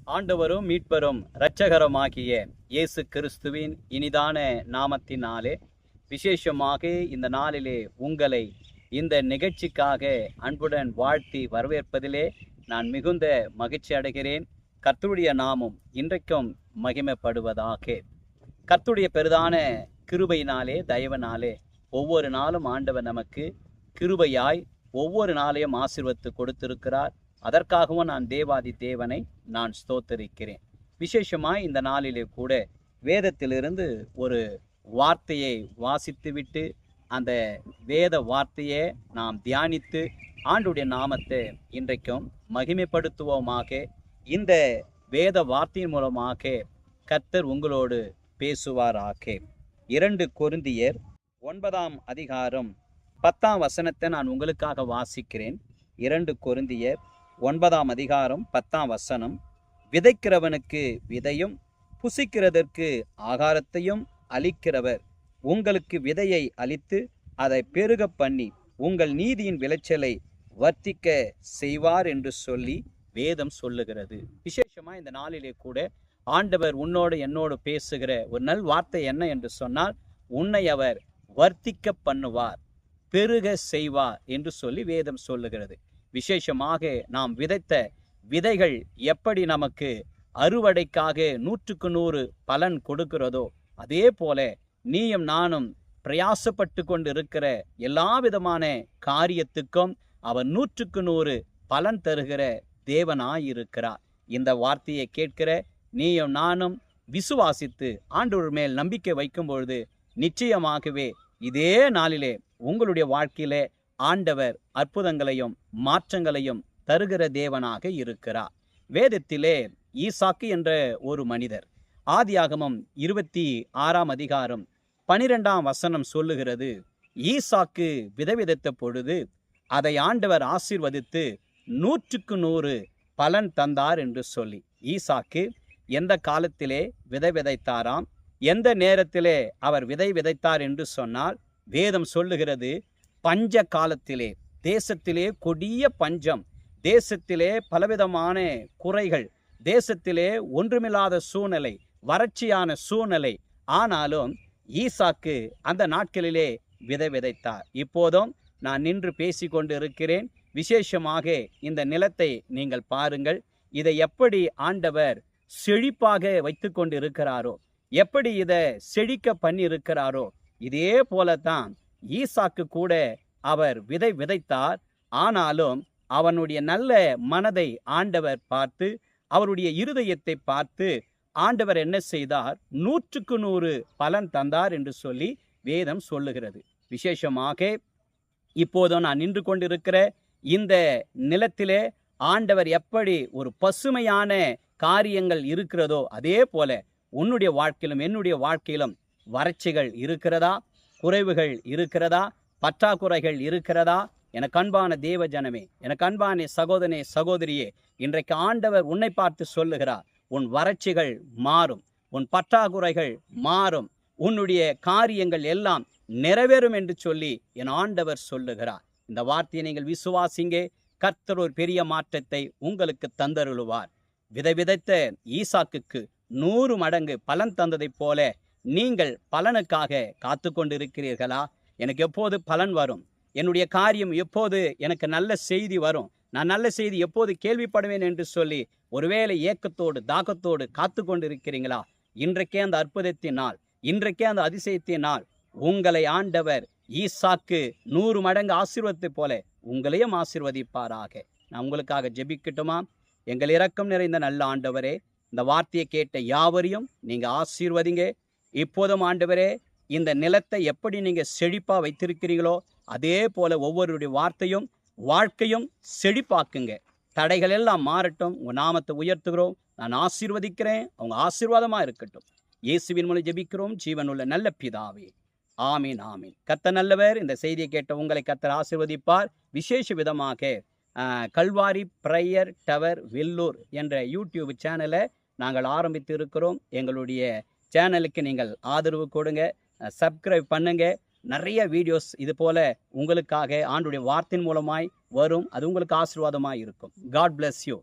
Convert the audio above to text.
ஆண்டவரும் மீட்பரும் இரட்சகருமாகிய இயேசு கிறிஸ்துவின் இனிதான நாமத்தினாலே விசேஷமாக இந்த நாளிலே உங்களை இந்த நிகழ்ச்சிக்காக அன்புடன் வாழ்த்தி வரவேற்பதிலே நான் மிகுந்த மகிழ்ச்சி அடைகிறேன். கர்த்தருடைய நாமம் இன்றைக்கும் மகிமைப்படுவதாக. கர்த்தருடைய பெரிதான கிருபையினாலே தயவனாலே ஒவ்வொரு நாளும் ஆண்டவர் நமக்கு கிருபையாய் ஒவ்வொரு நாளையும் ஆசீர்வதித்து கொடுத்திருக்கிறார். அதற்காகவும் நான் தேவாதி தேவனை நான் ஸ்தோத்தரிக்கிறேன். விசேஷமாய் இந்த நாளிலே கூட வேதத்திலிருந்து ஒரு வார்த்தையை வாசித்துவிட்டு அந்த வேத வார்த்தையை நாம் தியானித்து ஆண்டுடைய நாமத்தை இன்றைக்கும் மகிமைப்படுத்துவோமாக. இந்த வேத வார்த்தையின் மூலமாக கர்த்தர் உங்களோடு பேசுவாராக. 2 கொரிந்தியர் 9ஆம் அதிகாரம் 10ஆம் வசனத்தை நான் உங்களுக்காக வாசிக்கிறேன். 2 கொரிந்தியர் 9ஆம் அதிகாரம் 10ஆம் வசனம். விதைக்கிறவனுக்கு விதையும் புசிக்கிறதற்கு ஆகாரத்தையும் அளிக்கிறவர் உங்களுக்கு விதையை அளித்து அதை பெருக பண்ணி உங்கள் நீதியின் விளைச்சலை வர்த்திக்க செய்வார் என்று சொல்லி வேதம் சொல்லுகிறது. விசேஷமா இந்த நாளிலே கூட ஆண்டவர் உன்னோடு என்னோடு பேசுகிற ஒரு நல் வார்த்தை என்ன என்று சொன்னால், உன்னை அவர் வர்த்திக்க பண்ணுவார், பெருக செய்வார் என்று சொல்லி வேதம் சொல்லுகிறது. விசேஷமாக நாம் விதைத்த விதைகள் எப்படி நமக்கு அறுவடைக்காக 100க்கு 100 பலன் கொடுக்கிறதோ, அதே போல நீயும் நானும் பிரயாசப்பட்டு கொண்டு இருக்கிற எல்லா விதமான காரியத்துக்கும் அவர் 100க்கு 100 பலன் தருகிற தேவனாயிருக்கிறார். இந்த வார்த்தையை கேட்கிற நீயும் நானும் விசுவாசித்து ஆண்டவர் மேல் நம்பிக்கை வைக்கும் பொழுது நிச்சயமாகவே இதே நாளிலே உங்களுடைய வாழ்க்கையிலே ஆண்டவர் அற்புதங்களையும் மாற்றங்களையும் தருகிற தேவனாக இருக்கிறார். வேதத்திலே ஈசாக்கு என்ற ஒரு மனிதர், ஆதியாகமம் 26ஆம் அதிகாரம் 12ஆம் வசனம் சொல்லுகிறது, ஈசாக்கு விதைத்த பொழுது அதை ஆண்டவர் ஆசீர்வதித்து 100க்கு 100 பலன் தந்தார் என்று சொல்லி. ஈசாக்கு எந்த காலத்திலே விதைத்தாராம், எந்த நேரத்திலே அவர் விதைத்தார் என்று சொன்னால் வேதம் சொல்லுகிறது, பஞ்ச காலத்திலே, தேசத்திலே கொடிய பஞ்சம், தேசத்திலே பலவிதமான குறைகள், தேசத்திலே ஒன்றுமில்லாத சூழ்நிலை, வறட்சியான சூழ்நிலை. ஆனாலும் ஈசாக்கு அந்த நாட்களிலே விதைத்தார். இப்போதும் நான் நின்று பேசி கொண்டு இருக்கிறேன். விசேஷமாக இந்த நிலத்தை நீங்கள் பாருங்கள். இதை எப்படி ஆண்டவர் செழிப்பாக வைத்து கொண்டு இருக்கிறாரோ, எப்படி இதை செழிக்க பண்ணி இருக்கிறாரோ, இதே போலத்தான் ஈசாக்கு கூட அவர் விதைத்தார். ஆனாலும் அவனுடைய நல்ல மனதை ஆண்டவர் பார்த்து, அவருடைய இருதயத்தை பார்த்து ஆண்டவர் என்ன செய்தார், 100க்கு 100 பலன் தந்தார் என்று சொல்லி வேதம் சொல்லுகிறது. விசேஷமாக இப்போதும் நான் நின்று கொண்டிருக்கிற இந்த நிலத்திலே ஆண்டவர் எப்படி ஒரு பசுமையான காரியங்கள் இருக்கிறதோ, அதே போல உன்னுடைய வாழ்க்கையிலும் என்னுடைய வாழ்க்கையிலும் வறட்சிகள் இருக்கிறதா, குறைவுகள் இருக்கிறதா, பற்றாக்குறைகள் இருக்கிறதா? எனக்கு அன்பான தேவ ஜனமே, எனக்கு அன்பான சகோதரனே சகோதரியே, இன்றைக்கு ஆண்டவர் உன்னை பார்த்து சொல்லுகிறார், உன் வறட்சிகள் மாறும், உன் பற்றாக்குறைகள் மாறும், உன்னுடைய காரியங்கள் எல்லாம் நிறைவேறும் என்று சொல்லி என் ஆண்டவர் சொல்லுகிறார். இந்த வார்த்தையை நீங்கள் விசுவாசிங்க. கர்த்தர் ஒரு பெரிய மாற்றத்தை உங்களுக்கு தந்தருளுவார். விதைத்த ஈசாக்குக்கு 100 மடங்கு பலன் தந்ததைப் போல நீங்கள் பலனுக்காக காத்து கொண்டிருக்கிறீர்களா? எனக்கு எப்போது பலன் வரும், என்னுடைய காரியம் எப்போது எனக்கு நல்ல செய்தி வரும், நான் நல்ல செய்தி எப்போது கேள்விப்படுவேன் என்று சொல்லி ஒருவேளை ஏக்கத்தோடு தாகத்தோடு காத்து கொண்டிருக்கிறீங்களா? இன்றைக்கே அந்த அற்புதத்தின் நாள், இன்றைக்கே அந்த அதிசயத்தின் நாள். உங்களை ஆண்டவர் ஈசாக்கு 100 மடங்கு ஆசீர்வதித்தை போல உங்களையும் ஆசீர்வதிப்பாராக. நான் உங்களுக்காக ஜெபிக்கட்டுமா? எங்கள் இரக்கம் நிறைந்த நல்ல ஆண்டவரே, இந்த வார்த்தையை கேட்ட யாவரையும் நீங்க ஆசீர்வதிங்க. இப்போதும் ஆண்டவரே, இந்த நிலத்தை எப்படி நீங்க செழிப்பா வைத்திருக்கிறீங்களோ அதே போல ஒவ்வொருடைய வார்த்தையும் வாழ்க்கையும் செழிப்பாக்குங்க. தடைகள் எல்லாம் மாறட்டும். உங்க நாமத்தை உயர்த்துகிறோம். நான் ஆசீர்வதிக்கிறேன். அவங்க ஆசீர்வாதமா இருக்கட்டும். இயேசுவின் மூலம் ஜெபிக்கிறோம் ஜீவனுள்ள நல்ல பிதாவே, ஆமீன் ஆமீன். கர்த்தர் நல்லவர். இந்த செய்தியை கேட்ட உங்களை கர்த்தர் ஆசீர்வதிப்பார். விசேஷ விதமாக கல்வாரி பிரேயர் டவர் வெல்லூர் என்ற யூடியூப் சேனலை நாங்கள் ஆரம்பித்து இருக்கிறோம். எங்களுடைய சேனலுக்கு நீங்கள் ஆதரவு கொடுங்க, சப்ஸ்கிரைப் பண்ணுங்க. நிறைய வீடியோஸ் இது போல உங்களுக்காக ஆண்டுடைய வார்த்தையின் மூலமாய் வரும். அது உங்களுக்கு ஆசீர்வாதமாய் இருக்கும். God bless you.